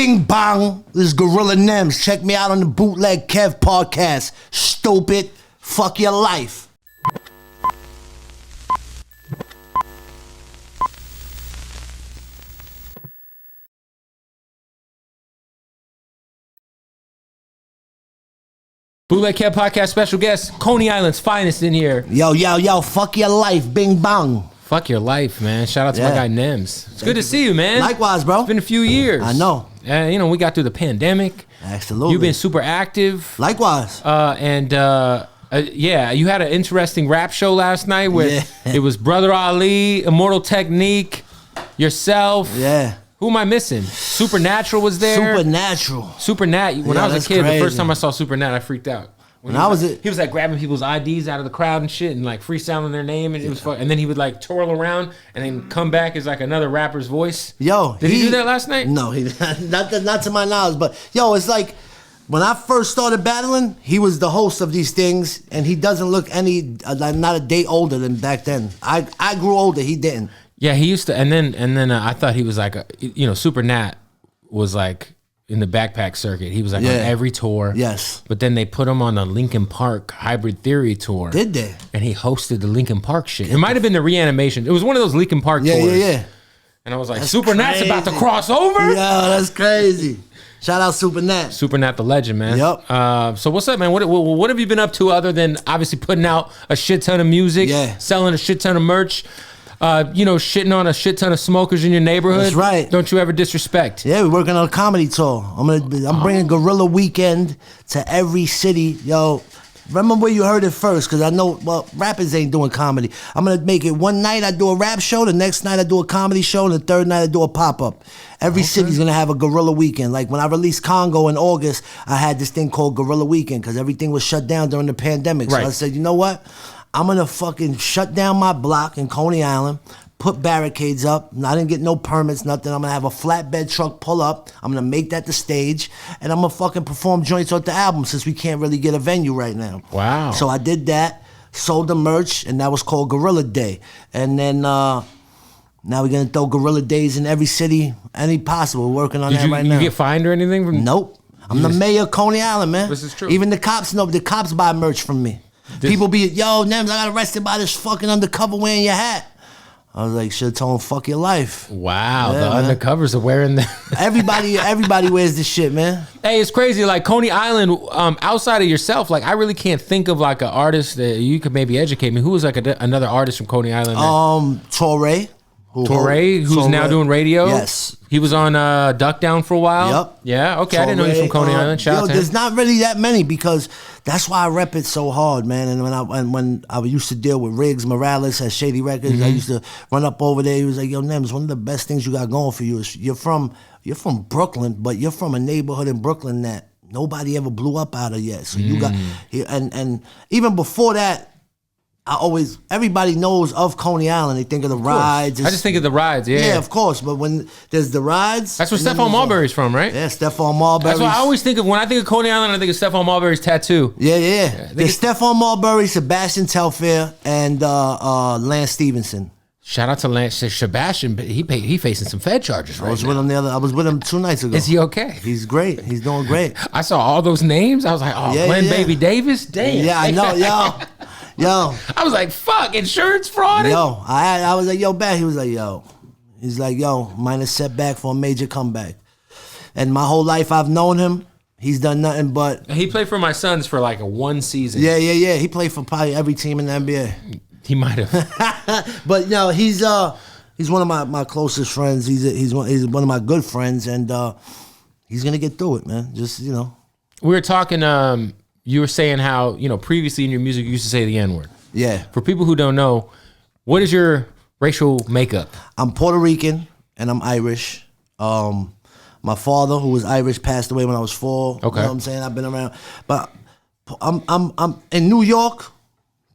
Bing bong. This is Gorilla Nems. Check me out on the Bootleg Kev Podcast. Stupid. Fuck your life. Bootleg Kev Podcast special guest, Coney Island's finest in here. Yo. Fuck your life. Bing bong. Fuck your life, man. Shout out to my guy Nems. It's good to see you, man. Likewise, bro. It's been a few years. I know. We got through the pandemic. Absolutely. You've been super active. Likewise. You had an interesting rap show last night where it was Brother Ali, Immortal Technique, yourself. Yeah. Who am I missing? Supernatural was there. Supernat. When I was a kid, the first time I saw Supernat, I freaked out. He was like grabbing people's IDs out of the crowd and shit, and like freestyling their name, and it was fun. And then he would like twirl around and then come back as like another rapper's voice. Yo, did he do that last night? No, he not to my knowledge. But yo, it's like when I first started battling, he was the host of these things, and he doesn't look not a day older than back then. I grew older, he didn't. Yeah, he used to, and then I thought he was like, Super Nat was like in the backpack circuit. He was like on every tour. Yes. But then they put him on the Linkin Park Hybrid Theory tour. Did they? And he hosted the Linkin Park shit. It might have been the Reanimation. It was one of those Linkin Park tours. Yeah. And I was like, Super Nat's about to cross over? Yo, that's crazy. Shout out Super Nat. Super Nat the legend, man. Yep. So what's up, man? What have you been up to other than obviously putting out a shit ton of music, selling a shit ton of merch, shitting on a shit ton of smokers in your neighborhood? That's right. Don't you ever disrespect. Yeah, we're working on a comedy tour. I'm bringing Gorilla Weekend to every city. Yo, remember where you heard it first, because I know, rappers ain't doing comedy. I'm going to make it one night I do a rap show, the next night I do a comedy show, and the third night I do a pop-up. Every city's going to have a Gorilla Weekend. Like when I released Congo in August, I had this thing called Gorilla Weekend because everything was shut down during the pandemic. So I said, you know what? I'm going to fucking shut down my block in Coney Island, put barricades up. I didn't get no permits, nothing. I'm going to have a flatbed truck pull up. I'm going to make that the stage, and I'm going to fucking perform joints off the album since we can't really get a venue right now. Wow. So I did that, sold the merch, and that was called Gorilla Day. And then now we're going to throw Gorilla Days in every city, any possible. We're working on that right now. Did you get fined or anything? Nope. I'm the mayor of Coney Island, man. This is true. Even the cops know. The cops buy merch from me. People be, yo, Nems, I got arrested by this fucking undercover wearing your hat. I was like, should've told him, fuck your life. Wow, the undercovers are wearing the... everybody wears this shit, man. Hey, it's crazy. Like Coney Island, outside of yourself, like I really can't think of like an artist that you could maybe educate me. Who was like another artist from Coney Island? Torre. Who's now doing radio? Yes. He was on Duck Down for a while? Yep. Yeah, okay. I didn't know he was from Coney Island. Shout out to him. There's not really that many because that's why I rep it so hard, man. And when I used to deal with Riggs Morales at Shady Records, I used to run up over there. He was like, yo, Nems, one of the best things you got going for you is you're from Brooklyn, but you're from a neighborhood in Brooklyn that nobody ever blew up out of yet. So you got, and even before that, everybody knows of Coney Island. They think of the rides. I just think of the rides, Yeah, of course. But when there's the rides. That's where Stephon Marbury's from, right? Yeah, Stephon Marbury. That's what I always think of. When I think of Coney Island, I think of Stephon Marbury's tattoo. Yeah. There's Stephon Marbury, Sebastian Telfair, and Lance Stevenson. Shout out to Lance Sebastian, but he facing some Fed charges right now. I was with him 2 nights ago. Is he okay? He's great. He's doing great. I saw all those names. I was like, Glenn Baby Davis? Damn. Yeah, I know, yo. I was like, fuck, insurance fraud? Yo, I was like, yo, back. He was like, yo. He's like, yo, minor setback for a major comeback. And my whole life I've known him. He's done nothing but... He played for my Suns for like one season. Yeah. He played for probably every team in the NBA. He might have. But no, he's one of my closest friends. He's one of my good friends, and he's gonna get through it, man. Just We were talking. You were saying how previously in your music you used to say the N-word. Yeah. For people who don't know, what is your racial makeup? I'm Puerto Rican and I'm Irish. My father, who was Irish, passed away when I was 4. Okay. You know what I'm saying? I've been around, but I'm in New York.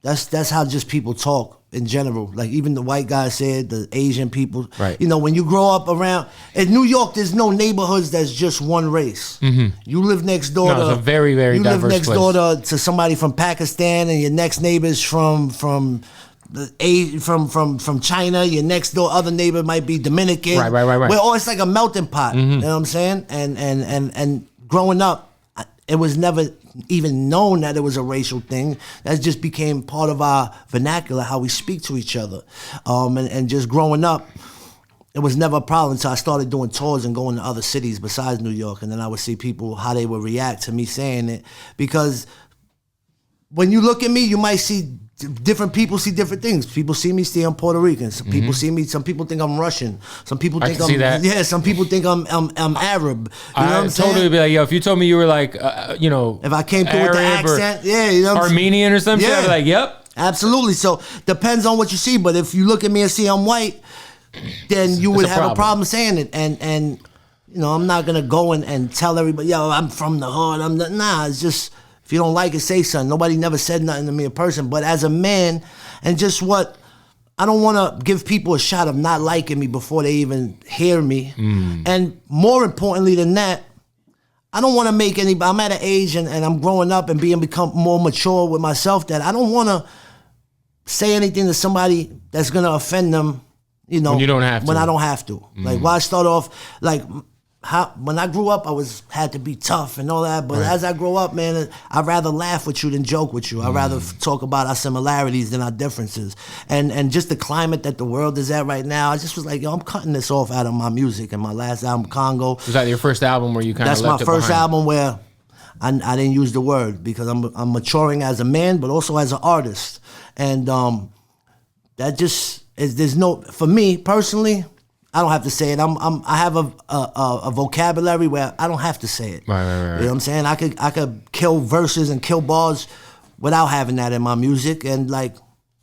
That's how just people talk in general. Like even the white guys said, the Asian people. Right. When you grow up around in New York, there's no neighborhoods that's just one race. Mm-hmm. You live next door to it's a very, very diverse place. You live next door to somebody from Pakistan, and your next neighbor's from from China. Your next door other neighbor might be Dominican. Right. We're always like a melting pot. Mm-hmm. You know what I'm saying? And growing up, it was never even known that it was a racial thing. That just became part of our vernacular, how we speak to each other. And just growing up, it was never a problem until I started doing tours and going to other cities besides New York. And then I would see people, how they would react to me saying it. Because when you look at me, you might see different people see different things. People see me, I'm Puerto Rican. Some people see me, some people think I'm Russian. Some people think some people think I'm Arab. You know what I'm saying? Totally be like, yo, if you told me you were like, if I came through with the accent, you know, Armenian or something, I'd be like, yep. Absolutely. So depends on what you see. But if you look at me and see I'm white, then you would have a problem saying it. And you know, I'm not gonna go and tell everybody, yo, I'm from the hood. It's just, if you don't like it, say something. Nobody never said nothing to me in person. But as a man, and just I don't want to give people a shot of not liking me before they even hear me. And more importantly than that, I don't want to make anybody, I'm at an age and I'm growing up and become more mature with myself that I don't want to say anything to somebody that's going to offend them, you know, when you don't have to. When I don't have to. Like, why start off, like, when I grew up, I had to be tough and all that. But as I grow up, man, I'd rather laugh with you than joke with you. I'd rather talk about our similarities than our differences. And just the climate that the world is at right now, I just was like, yo, I'm cutting this off out of my music. And my last album, Congo. Was that your first album where you kind of left it behind? That's my first album where I didn't use the word, because I'm maturing as a man, but also as an artist. And that just is, for me personally, I don't have to say it. I have a vocabulary where I don't have to say it. Right. You know what I'm saying? I could kill verses and kill bars without having that in my music, and like,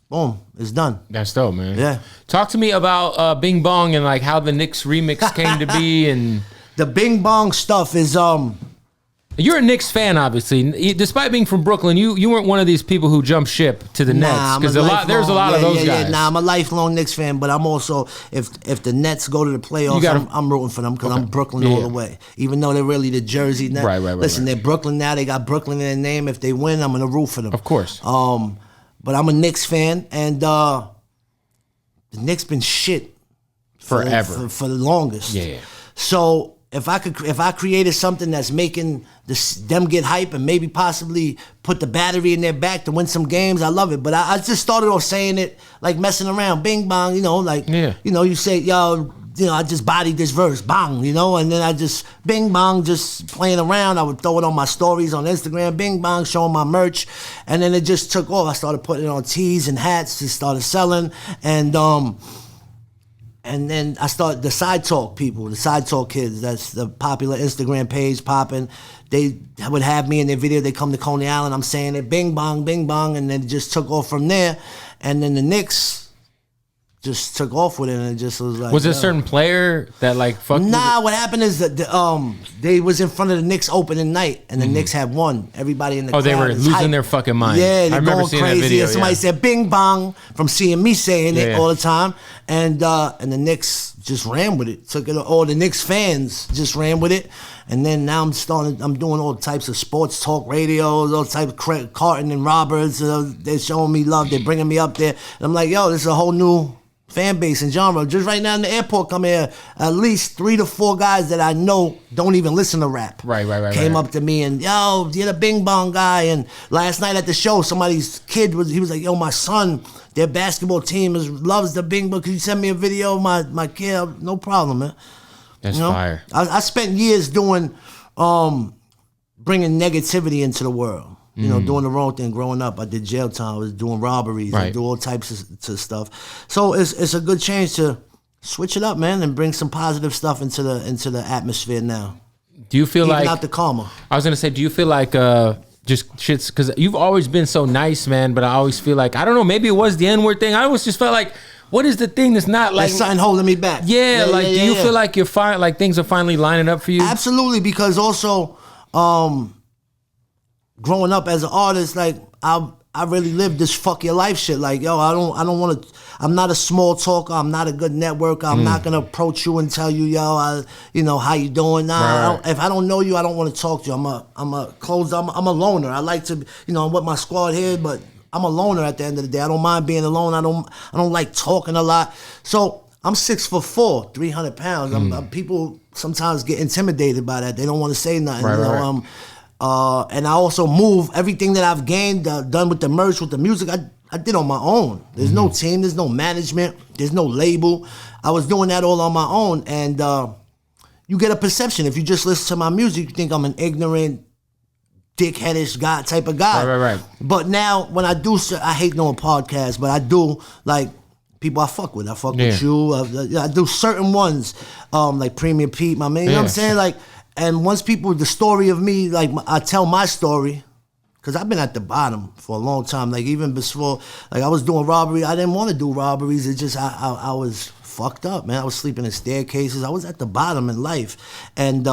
boom, it's done. That's dope, man. Yeah. Talk to me about Bing Bong and like how the Knicks remix came to be. And the Bing Bong stuff is You're a Knicks fan, obviously. Despite being from Brooklyn, you weren't one of these people who jumped ship to the Nets, because there's a lot of those guys. Nah, I'm a lifelong Knicks fan, but I'm also, if the Nets go to the playoffs, I'm rooting for them, because I'm Brooklyn all the way. Even though they're really the Jersey Nets. Right. Listen, they're Brooklyn now. They got Brooklyn in their name. If they win, I'm gonna root for them. Of course. But I'm a Knicks fan, and the Knicks been shit forever for the longest. Yeah. So if I created something that's making them get hype and maybe possibly put the battery in their back to win some games, I love it. But I just started off saying it like messing around, bing bong, you know, like, you know, you say, yo, you know, I just bodied this verse, bong, you know, and then I just bing bong, just playing around. I would throw it on my stories on Instagram, bing bong, showing my merch, and then it just took off. I started putting it on tees and hats, just started selling, and then I started the Side Talk people, the Side Talk kids. That's the popular Instagram page popping. They would have me in their video. They come to Coney Island. I'm saying it, bing bong, and then it just took off from there. And then the Knicks just took off with it, and it just was like. Was there a certain player that like fucked? Nah, what happened is that they was in front of the Knicks opening night, and the Knicks had won. Everybody in the crowd they were losing their fucking mind. Yeah, they're I remember going seeing crazy. that video. Somebody said "bing bong" from seeing me saying it all the time, and the Knicks just ran with it. Took it. All the Knicks fans just ran with it, and then now I'm doing all types of sports talk radios, all types of Carton and Roberts. They're showing me love. They're bringing me up there, and I'm like, yo, this is a whole new fan base and genre. Just right now in the airport, come here, at least 3 to 4 guys that I know don't even listen to rap. Right. Came up to me and, yo, you're the Bing Bong guy. And last night at the show, somebody's kid was like, yo, my son, their basketball team loves the Bing Bong. Could you send me a video of my kid? No problem, man. That's fire. I spent years doing, bringing negativity into the world. You know, doing the wrong thing. Growing up, I did jail time. I was doing robberies and do all types of stuff. So it's a good change to switch it up, man, and bring some positive stuff into the atmosphere now. Do you feel even like out the karma? I was gonna say, do you feel like just shits? Because you've always been so nice, man. But I always feel like, I don't know, maybe it was the N-word thing. I always just felt like, what is the thing that's not like there's something holding me back? Do you feel like you're fine? Like things are finally lining up for you? Absolutely, because also. Growing up as an artist, like I really lived this fuck your life shit. Like, yo, I don't want to. I'm not a small talker. I'm not a good networker. I'm not gonna approach you and tell you, yo, how you doing? Nah, if I don't know you, I don't want to talk to you. I'm a loner. I like to, I'm with my squad here, but I'm a loner at the end of the day. I don't mind being alone. I don't like talking a lot. So I'm 6'4", 300 pounds. People sometimes get intimidated by that. They don't want to say nothing. Right. And I also move everything that I've gained, done with the merch, with the music. I did on my own. There's no team. There's no management. There's no label. I was doing that all on my own. And you get a perception. If you just listen to my music, you think I'm an ignorant, dickheadish guy type of guy. Right. But now when I do, I hate doing podcasts, but I do like people I fuck with. I fuck with you. I do certain ones, like Premium Pete, my man. You know what I'm saying? Like, and once people, the story of me, like I tell my story, because I've been at the bottom for a long time. Like even before, like I was doing robbery. I didn't want to do robberies. It's just I was fucked up, man. I was sleeping in staircases. I was at the bottom in life. And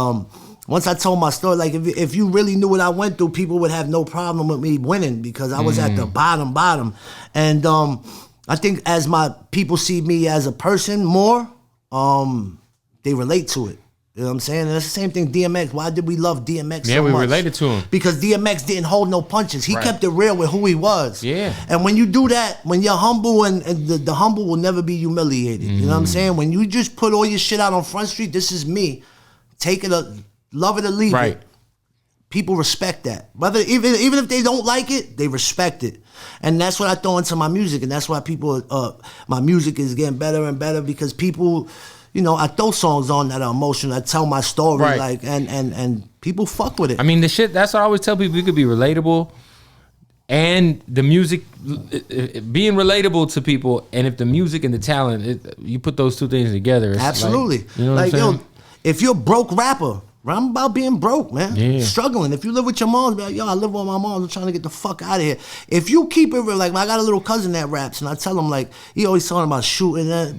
once I told my story, like if you really knew what I went through, people would have no problem with me winning because I was at the bottom. And I think as my people see me as a person more, they relate to it. You know what I'm saying? And that's the same thing, DMX. Why did we love DMX so much? Yeah, we related to him. Because DMX didn't hold no punches. He kept it real with who he was. Yeah. And when you do that, when you're humble, and the humble will never be humiliated. You know what I'm saying? When you just put all your shit out on Front Street, this is me. Take it, love it or leave it. People respect that. Whether even if they don't like it, they respect it. And that's what I throw into my music. And that's why people, my music is getting better and better because people... You know, I throw songs on that are emotional. I tell my story, like, and people fuck with it. I mean, the shit. That's what I always tell people. You could be relatable, and the music being relatable to people. And if the music and the talent, you put those two things together, it's absolutely. Like, you know what I'm saying? If you're a broke rapper, I'm about being broke, man. Yeah. Struggling. If you live with your mom, be like, yo, I live with my mom. I'm trying to get the fuck out of here. If you keep it real, like, I got a little cousin that raps, and I tell him, like, he always talking about shooting that.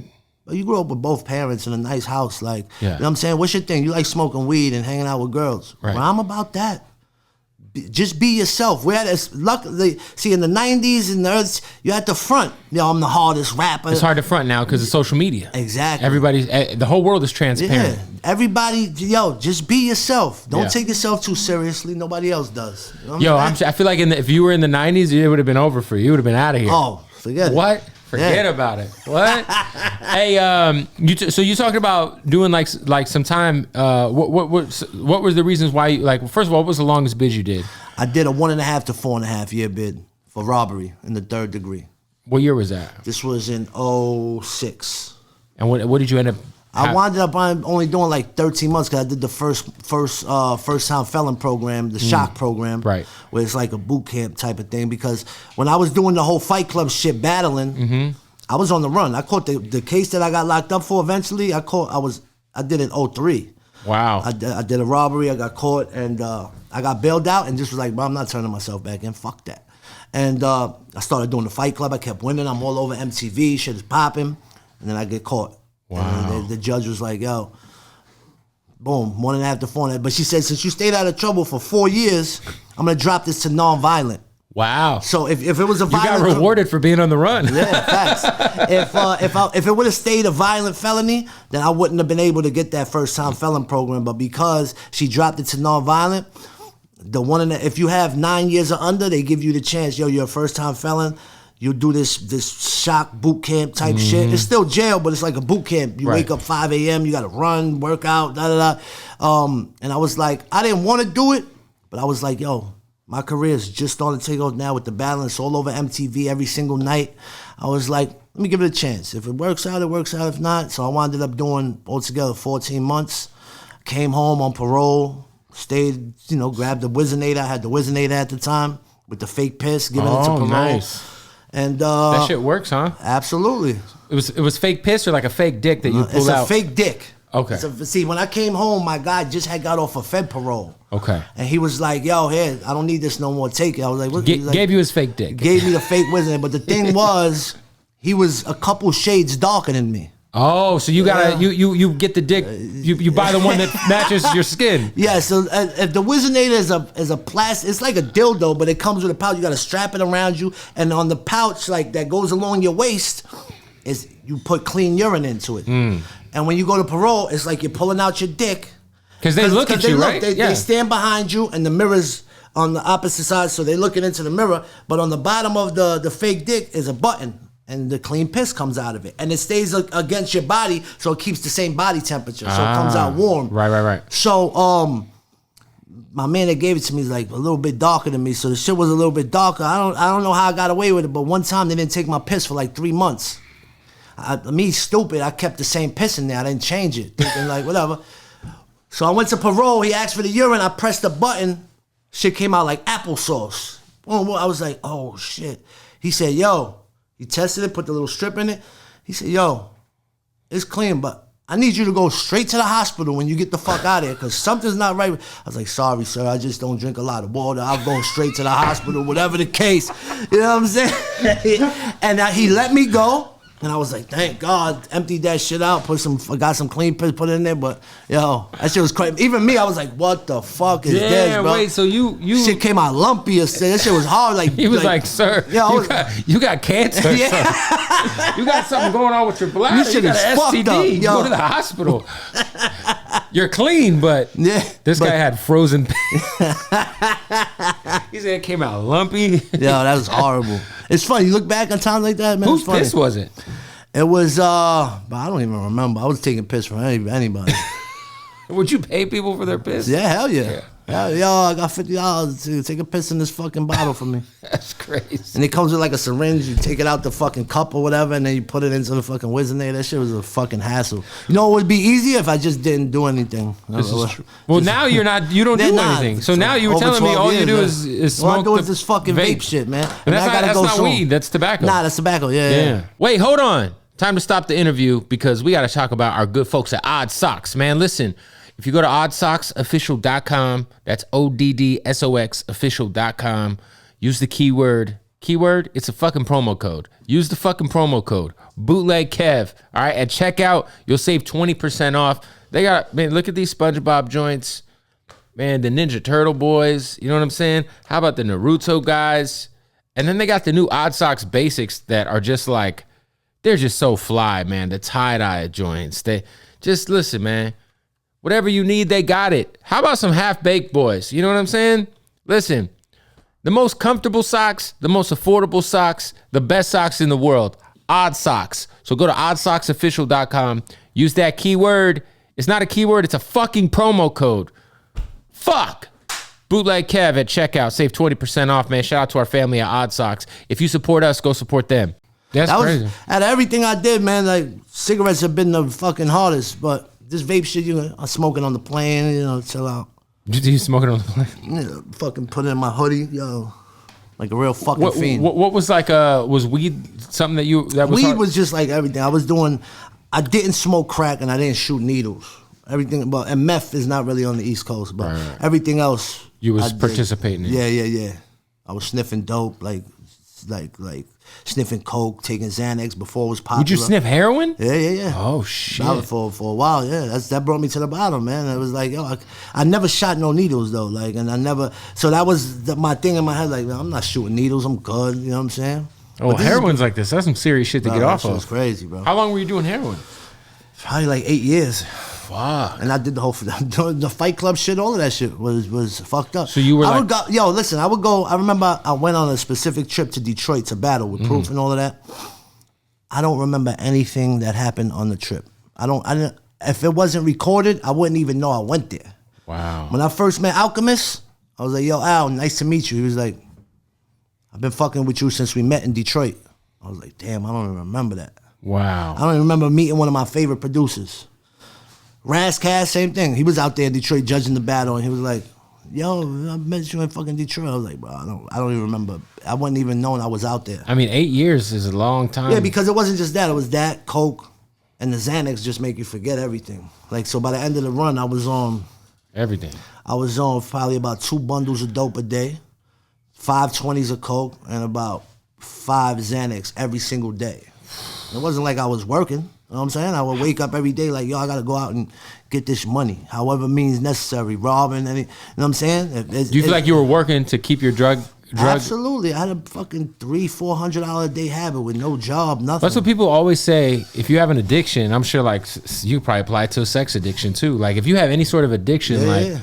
You grew up with both parents in a nice house, like, you know what I'm saying? What's your thing? You like smoking weed and hanging out with girls. Right. Well, I'm about that. Just be yourself. We're at this, luckily, see, in the 90s and the earth, you're at the front. Yo, I'm the hardest rapper. It's hard to front now because of social media. Exactly. The whole world is transparent. Yeah. Everybody, just be yourself. Don't take yourself too seriously. Nobody else does. You know I feel like if you were in the 90s, it would have been over for you. You would have been out of here. Oh, forget it. What? Forget about it. What? Hey, so you talking about doing like some time? What was the reasons why? First of all, what was the longest bid you did? I did a 1.5 to 4.5 year bid for robbery in the 3rd degree. What year was that? This was in 2006. And what did you end up? I wound up only doing like 13 months because I did the first time felon program, the shock program, right? Where it's like a boot camp type of thing. Because when I was doing the whole Fight Club shit, battling, I was on the run. I caught the case that I got locked up for. Eventually, I did it in 03. Wow. I did a robbery. I got caught and I got bailed out and just was like, bro, I'm not turning myself back in. Fuck that. And I started doing the Fight Club. I kept winning. I'm all over MTV. Shit is popping. And then I get caught. Wow. And the judge was like, yo, boom, 1.5 to 4.5. But she said, since you stayed out of trouble for 4 years, I'm going to drop this to non-violent. Wow. So if it was a violent... You got rewarded for being on the run. Yeah, facts. If it would have stayed a violent felony, then I wouldn't have been able to get that first-time felon program. But because she dropped it to non-violent, if you have 9 years or under, they give you the chance, yo, you're a first-time felon. You do this shock boot camp type shit. It's still jail, but it's like a boot camp. You wake up 5 a.m., you got to run, work out, and I was like, I didn't want to do it, but I was like, yo, my career is just starting to take off now with the balance all over MTV every single night. I was like, let me give it a chance. If it works out, it works out. If not, so I wound up doing altogether 14 months. Came home on parole, stayed, grabbed the Wizinator. I had the Wizinator at the time with the fake piss, giving it to parole. Nice. And that shit works, huh? Absolutely. It was fake piss or like a fake dick that you pulled out? It's a fake dick. Okay. See, when I came home, my guy just had got off of Fed parole. Okay. And he was like, yo, here, I don't need this no more. Take it. I was like, what? Gave you his fake dick. Gave me the fake Wizard. But the thing was, he was a couple shades darker than me. Oh, so you gotta you get the dick, you buy the one that matches your skin. Yeah, so if the Wizinator is a plastic, it's like a dildo, but it comes with a pouch. You gotta strap it around you, and on the pouch like that goes along your waist, is you put clean urine into it. And when you go to parole, it's like you're pulling out your dick. Because they look at you, right? They stand behind you, and the mirrors on the opposite side, so they're looking into the mirror. But on the bottom of the fake dick is a button, and the clean piss comes out of it, and it stays against your body, so it keeps the same body temperature, so it comes out warm. Right. So my man that gave it to me is like a little bit darker than me, so the shit was a little bit darker. I don't know how I got away with it, but one time they didn't take my piss for like 3 months. Me stupid, I kept the same piss in there. I didn't change it, thinking like whatever. So I went to parole. He asked for the urine. I pressed the button. Shit came out like applesauce. Boom, I was like, oh shit. He said, yo. He tested it, put the little strip in it. He said, yo, it's clean, but I need you to go straight to the hospital when you get the fuck out of here, because something's not right. I was like, sorry, sir, I just don't drink a lot of water. I'll go straight to the hospital, whatever the case. You know what I'm saying? And he let me go. And I was like, thank God, emptied that shit out, got some clean piss, put it in there, but yo, that shit was crazy. Even me, I was like, what the fuck is this, bro? Wait, so you shit came out lumpy or shit. That shit was hard. Like he was like sir, you got cancer. Yeah. Son. You got something going on with your bladder. You got an STD. You go to the hospital. You're clean, but this guy had frozen piss. He said it came out lumpy. Yo, that was horrible. It's funny. You look back on times like that, man. Whose piss was it? It was, but I don't even remember. I was taking piss from anybody. Would you pay people for their piss? Yeah, hell yeah. Yo, I got $50 to take a piss in this fucking bottle for me. That's crazy. And it comes with like a syringe. You take it out the fucking cup or whatever, and then you put it into the fucking Whizzinator. That shit was a fucking hassle. You know, it would be easier if I just didn't do anything. This is true. Well, now you don't do anything. So now you were telling me all you do is smoke. All I do is this fucking vape shit, man. And that's not weed. That's tobacco. Nah, that's tobacco. Yeah. Wait, hold on. Time to stop the interview because we got to talk about our good folks at Odd Socks, man. Listen. If you go to oddsocksofficial.com, that's ODDSOX official.com, use the keyword, it's a fucking promo code. Use the fucking promo code, Bootleg Kev, all right? At checkout, you'll save 20% off. They got, man, look at these SpongeBob joints. Man, the Ninja Turtle boys, you know what I'm saying? How about the Naruto guys? And then they got the new Odd Socks basics that are just like, they're just so fly, man. The tie-dye joints. They just, listen, man. Whatever you need, they got it. How about some half-baked boys? You know what I'm saying? Listen, the most comfortable socks, the most affordable socks, the best socks in the world, Odd Socks. So go to oddsocksofficial.com. Use that keyword. It's not a keyword. It's a fucking promo code. Fuck. Bootleg Kev at checkout. Save 20% off, man. Shout out to our family at Odd Socks. If you support us, go support them. That's crazy. Out of everything I did, man, like cigarettes have been the fucking hardest, but this vape shit, I'm smoking on the plane, chill out. You smoking on the plane? Yeah, fucking put it in my hoodie, like a real fucking fiend. What was like, was weed something that was weed hard? Was just like everything. I didn't smoke crack and I didn't shoot needles. Everything, and meth is not really on the East Coast, but everything else. You was participating in. Yeah. I was sniffing dope, like sniffing coke, taking Xanax before it was popular. Would you sniff heroin? Yeah. Oh shit! For a while, yeah. That brought me to the bottom, man. It was like, I never shot no needles though, like, and I never. So that was my thing in my head, like, man, I'm not shooting needles. I'm good. You know what I'm saying? Oh, heroin's like this. That's some serious shit to get off of. That was crazy, bro. How long were you doing heroin? Probably like 8 years. Fuck. And I did the Fight Club shit. All of that shit was fucked up. So you were I would go. I remember I went on a specific trip to Detroit to battle with Proof and all of that. I don't remember anything that happened on the trip. I didn't. If it wasn't recorded, I wouldn't even know I went there. Wow. When I first met Alchemist, I was like, yo, Al, nice to meet you. He was like, I've been fucking with you since we met in Detroit. I was like, damn, I don't even remember that. Wow. I don't even remember meeting one of my favorite producers. Razzcast, same thing. He was out there in Detroit judging the battle, and he was like, yo, I met you in fucking Detroit. I was like, bro, I don't even remember. I wasn't even knowing I was out there. I mean, 8 years is a long time. Yeah, because it wasn't just that. It was that, coke, and the Xanax just make you forget everything. Like, so by the end of the run, I was on... everything. I was on probably about 2 bundles of dope a day, 5 20s of coke, and about 5 Xanax every single day. It wasn't like I was working. You know what I'm saying? I would wake up every day like, yo, I got to go out and get this money, however means necessary, robbing, you know what I'm saying? Do you feel like you were working to keep your drug? Absolutely. I had a fucking $300-400 a day habit with no job, nothing. That's what people always say. If you have an addiction, I'm sure like you probably apply it to a sex addiction too. Like if you have any sort of addiction,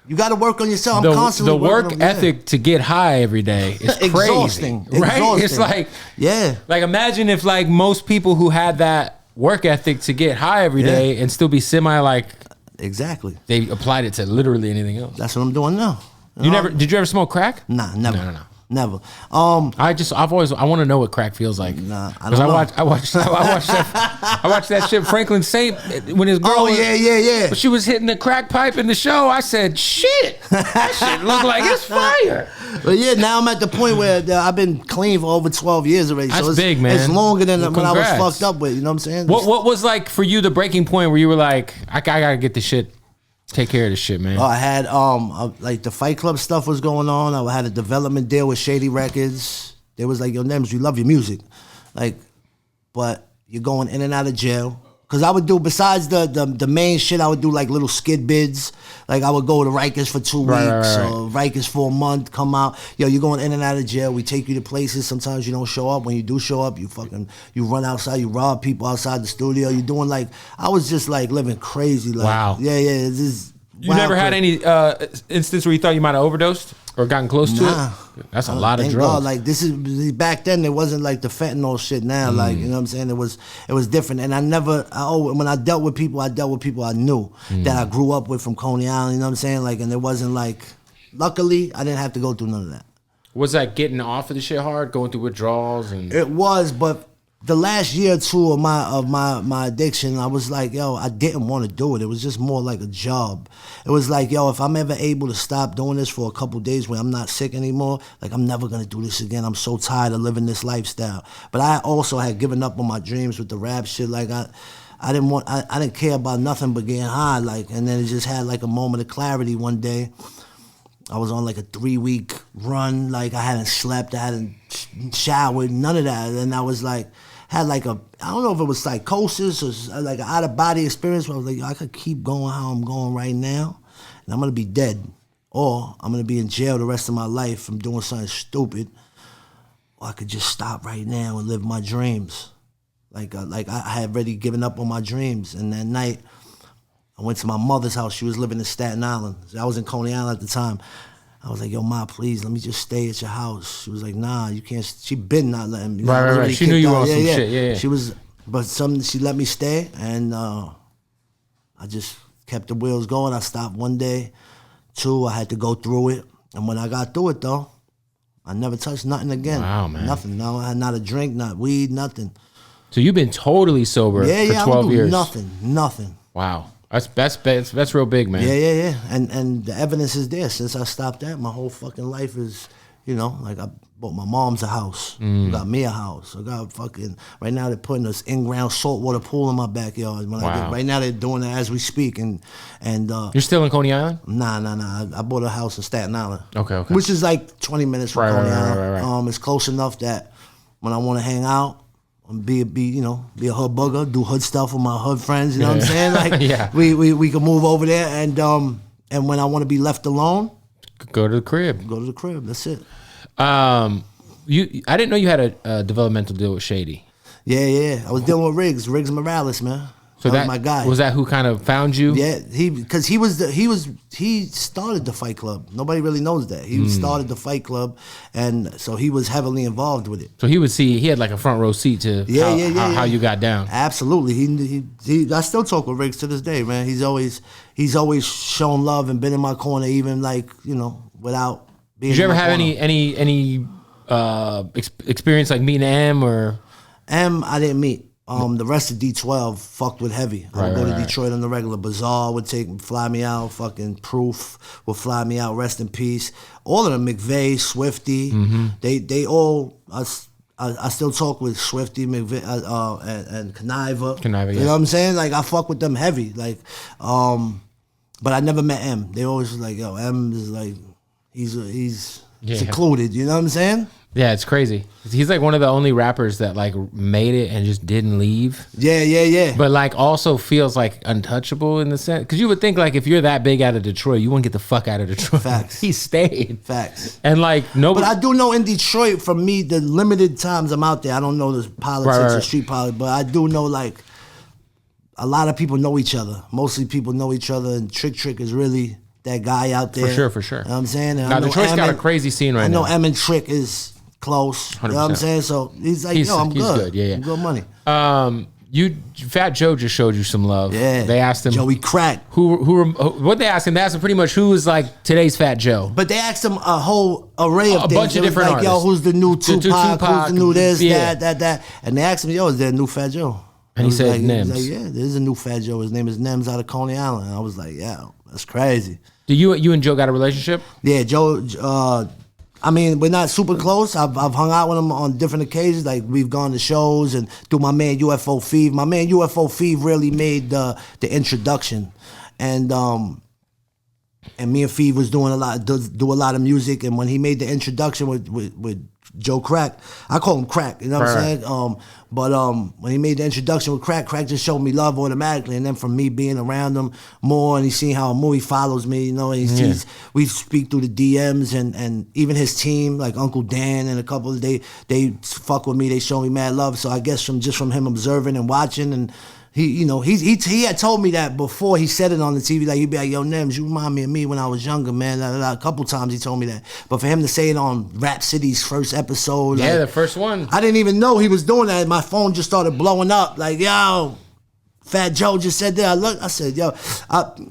You got to work on yourself. I'm constantly the work ethic to get high every day is crazy, exhausting, right? Exhausting. It's like, yeah, like imagine if like most people who had that work ethic to get high every day and still be semi like, exactly. They applied it to literally anything else. That's what I'm doing now. Did you ever smoke crack? Nah, never. No. Never. I want to know what crack feels like. Nah, I watched that shit. Franklin Saint when his girl. Oh yeah. She was hitting the crack pipe in the show. I said, shit, that shit looked like it's fire. But yeah, now I'm at the point where I've been clean for over 12 years already. That's so it's big, man. It's longer than when I was fucked up with. You know what I'm saying? What was like for you the breaking point where you were like, I gotta get this shit. Take care of this shit, man. I had like the Fight Club stuff was going on. I had a development deal with Shady Records. They was like, yo, Nems, we love your music, like, but you're going in and out of jail. Cause I would do, besides the main shit, I would do like little skid bids. Like I would go to Rikers for 2 weeks or Rikers for a month, come out. Yo, you're going in and out of jail. We take you to places. Sometimes you don't show up. When you do show up, you run outside, you rob people outside the studio. You're doing like, I was just like living crazy. Like, wow. Yeah. This is you never had any instance where you thought you might have overdosed or gotten close to it? That's a lot of drugs. God, like this is back then. It wasn't like the fentanyl shit now. Like, you know what I'm saying? It was different. And when I dealt with people I knew that I grew up with from Coney Island. You know what I'm saying? Like, and it wasn't like. Luckily, I didn't have to go through none of that. Was that getting off of the shit hard? Going through withdrawals and it was, but. The last year or two of my addiction, I was like, yo, I didn't want to do it. It was just more like a job. It was like, yo, if I'm ever able to stop doing this for a couple days where I'm not sick anymore, like I'm never gonna do this again. I'm so tired of living this lifestyle. But I also had given up on my dreams with the rap shit. Like I didn't care about nothing but getting high. Like, and then it just had like a moment of clarity one day. I was on like a 3-week run. Like I hadn't slept, I hadn't showered, none of that. And I was like, had like I don't know if it was psychosis or like an out of body experience where I was like, I could keep going how I'm going right now, and I'm gonna be dead, or I'm gonna be in jail the rest of my life from doing something stupid, or I could just stop right now and live my dreams. Like I had already given up on my dreams, and that night I went to my mother's house. She was living in Staten Island. I was in Coney Island at the time. I was like, yo, Ma, please, let me just stay at your house. She was like, nah, you can't. She been not letting me. Right. She knew you were on some shit. Yeah. She was, but she let me stay, and I just kept the wheels going. I stopped one day. 2, I had to go through it. And when I got through it, though, I never touched nothing again. Wow, man. Nothing. No, I had not a drink, not weed, nothing. So you've been totally sober for 12 years? Nothing. Wow. That's real big, man. Yeah. And the evidence is there. Since I stopped that, my whole fucking life is, you know, like I bought my mom's a house. Got me a house. I got fucking, right now they're putting this in-ground saltwater pool in my backyard. Right now they're doing it as we speak. And you're still in Coney Island? Nah. I bought a house in Staten Island. Okay. Which is like 20 minutes from Coney Island. Right. It's close enough that when I want to hang out, be a hood bugger, do hood stuff with my hood friends, you know what I'm saying? Like we can move over there, and when I want to be left alone, go to the crib. That's it. I didn't know you had a developmental deal with Shady. Yeah. I was dealing with Riggs Morales, man. So that was my guy. Was that who kind of found you? Yeah, because he started the Fight Club. Nobody really knows that. He started the Fight Club, and so he was heavily involved with it. So he had like a front row seat to how you got down. Absolutely. He I still talk with Riggs to this day, man. He's always shown love and been in my corner, even like, you know, without being. Did you ever have any experience like meeting M or? M, I didn't meet. The rest of D12 fucked with heavy. I would go to Detroit on the regular. Bazaar would fly me out. Fucking Proof would fly me out. Rest in peace. All of them, McVeigh, Swifty. They all. I still talk with Swifty, McVeigh, and Conniver. You know what I'm saying? Like I fuck with them heavy. Like, but I never met M. They always was like, yo, M is like, he's secluded. You know what I'm saying? Yeah, it's crazy. He's like one of the only rappers that like made it and just didn't leave. Yeah. But like also feels like untouchable in the sense, because you would think like if you're that big out of Detroit, you wouldn't get the fuck out of Detroit. Facts. He stayed. Facts. And like nobody. But I do know in Detroit, for me, the limited times I'm out there, I don't know the politics or street politics, but I do know like a lot of people know each other. Mostly people know each other, and Trick is really that guy out there. For sure. You know what I'm saying? Now, Detroit's got a crazy scene right now. I know Em and Trick is close. 100%. You know what I'm saying? So he's like, I'm good. Yeah. I'm good money. Fat Joe just showed you some love. Yeah. They asked him Joey Crack. What they asked him? They asked him pretty much who was like today's Fat Joe. But they asked him a whole array of things. A bunch of different artists. Yo, who's the new Tupac? Who's the new this, that? And they asked him, yo, is there a new Fat Joe? And he said Nems. He was like, yeah, there's a new Fat Joe. His name is Nems out of Coney Island. And I was like, yeah, that's crazy. Do you and Joe got a relationship? Yeah, Joe. I mean, we're not super close. I've hung out with him on different occasions. Like, we've gone to shows and through my man UFO Feeve. My man UFO Feeve really made the introduction. And me and Feeve was doing do a lot of music. And when he made the introduction with Joe Crack, I call him Crack, you know what I'm saying? But when he made the introduction with Crack just showed me love automatically. And then from me being around him more, and he's seen how Mui follows me, you know, and he sees, we speak through the DMs, and even his team, like Uncle Dan and a couple of, they fuck with me, they show me mad love. So I guess from him observing and watching, and he had told me that before he said it on the TV. Like, he'd be like, yo, Nems, you remind me of me when I was younger, man. A couple times he told me that. But for him to say it on Rap City's first episode. Yeah, the first one. I didn't even know he was doing that. My phone just started blowing up. Like, yo, Fat Joe just said that. I said, yo,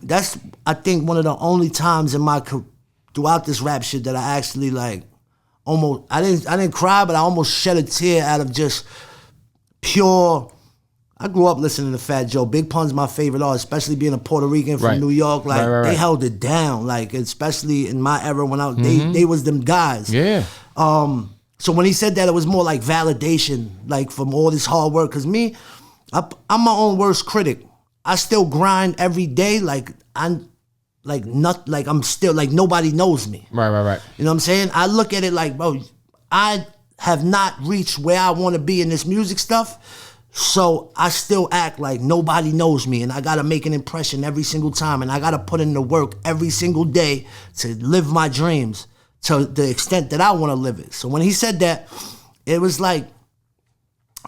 that's, I think, one of the only times in throughout this rap shit that I actually, like, almost, I didn't cry, but I almost shed a tear out of just pure. I grew up listening to Fat Joe. Big Pun's my favorite artist, especially being a Puerto Rican from New York. Like, they held it down. Like, especially in my era when they was them guys. Yeah. So when he said that, it was more like validation, like, from all this hard work. Cause me, I'm my own worst critic. I still grind every day. Like, I'm still like nobody knows me. Right. You know what I'm saying? I look at it like, bro, I have not reached where I want to be in this music stuff. So I still act like nobody knows me, and I gotta make an impression every single time, and I gotta put in the work every single day to live my dreams to the extent that I wanna live it. So when he said that, it was like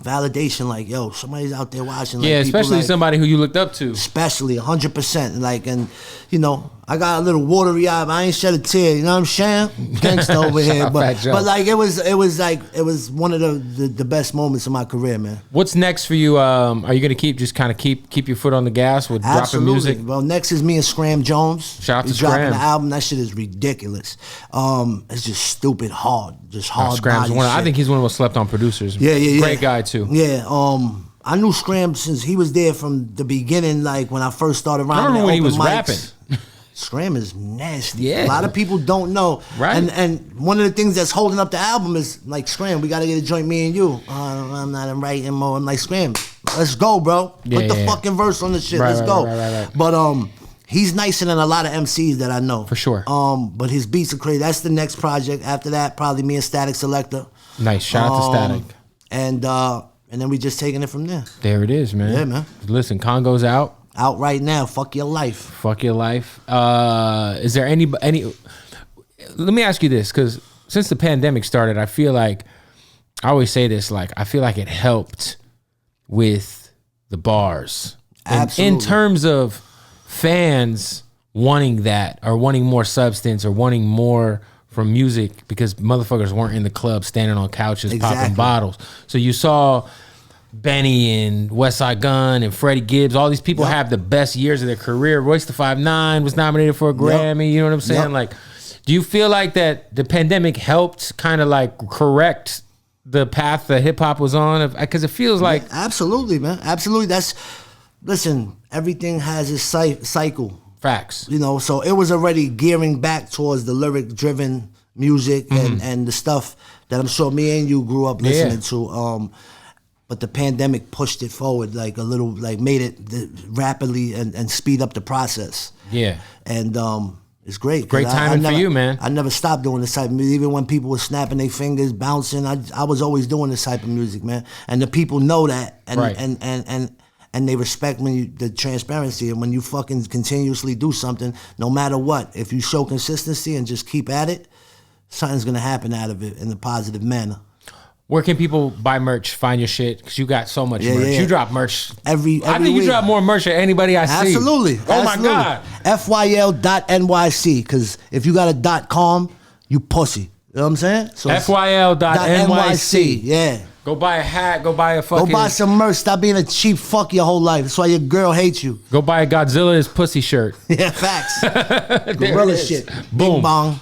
validation, like, yo, somebody's out there watching. Like, yeah, especially like, somebody who you looked up to. Especially 100%. Like, and you know, I got a little watery eye, but I ain't shed a tear. You know what I'm saying? Gangsta over here, but like it was one of the best moments of my career, man. What's next for you? Are you gonna keep your foot on the gas with dropping music? Well, next is me and Scram Jones. Shout out to Scram. Dropping the album. That shit is ridiculous. It's just stupid hard, just hard. Scram's I think he's one of the most slept on producers. Yeah. Great guy too. Yeah. I knew Scram since he was there from the beginning. Like when I first started rhyming. I remember when he was rapping. Scram is nasty. Yeah. A lot of people don't know. Right. And one of the things that's holding up the album is like, Scram, we got to get a joint, me and you. I'm not in writing mode. I'm like, Scram, let's go, bro. Put the fucking verse on the shit. Let's go. Right. But he's nicer than a lot of MCs that I know. For sure. But his beats are crazy. That's the next project. After that, probably me and Static Selector. Nice. Shout out to Static. And then we just taking it from there. There it is, man. Yeah, man. Listen, Congo's out. Out right now. Fuck your life. Fuck your life. Is there any? Let me ask you this, because since the pandemic started, I feel like I always say this. Like, I feel like it helped with the bars. Absolutely. In terms of fans wanting that, or wanting more substance, or wanting more from music, because motherfuckers weren't in the club standing on couches popping bottles. So you saw Benny and Westside Gunn and Freddie Gibbs, all these people have the best years of their career. Royce the 5'9" was nominated for a Grammy. You know what I'm saying? Like, do you feel like that the pandemic helped kind of like correct the path that hip hop was on? Because it feels like absolutely, man, absolutely. Listen, everything has its cycle. Facts. You know, so it was already gearing back towards the lyric driven music and the stuff that I'm sure me and you grew up listening to. But the pandemic pushed it forward like a little, like made it rapidly and speed up the process. Yeah. And it's great. Great timing for you, man. I never stopped doing this type of music. Even when people were snapping their fingers, bouncing, I was always doing this type of music, man. And the people know that. And they respect the transparency. And when you fucking continuously do something, no matter what, if you show consistency and just keep at it, something's gonna happen out of it in a positive manner. Where can people buy merch, find your shit? Because you got so much merch. You drop merch. Every I think week. you drop more merch than anybody I see. Absolutely. Oh, my God. FYL.NYC. Because if you got a .com, you pussy. You know what I'm saying? So FYL.NYC. Yeah. Go buy a hat. Go buy a fucking... Go buy some merch. Stop being a cheap fuck your whole life. That's why your girl hates you. Go buy a Godzilla's pussy shirt. Yeah, facts. Gorilla shit. Boom. Bing bong.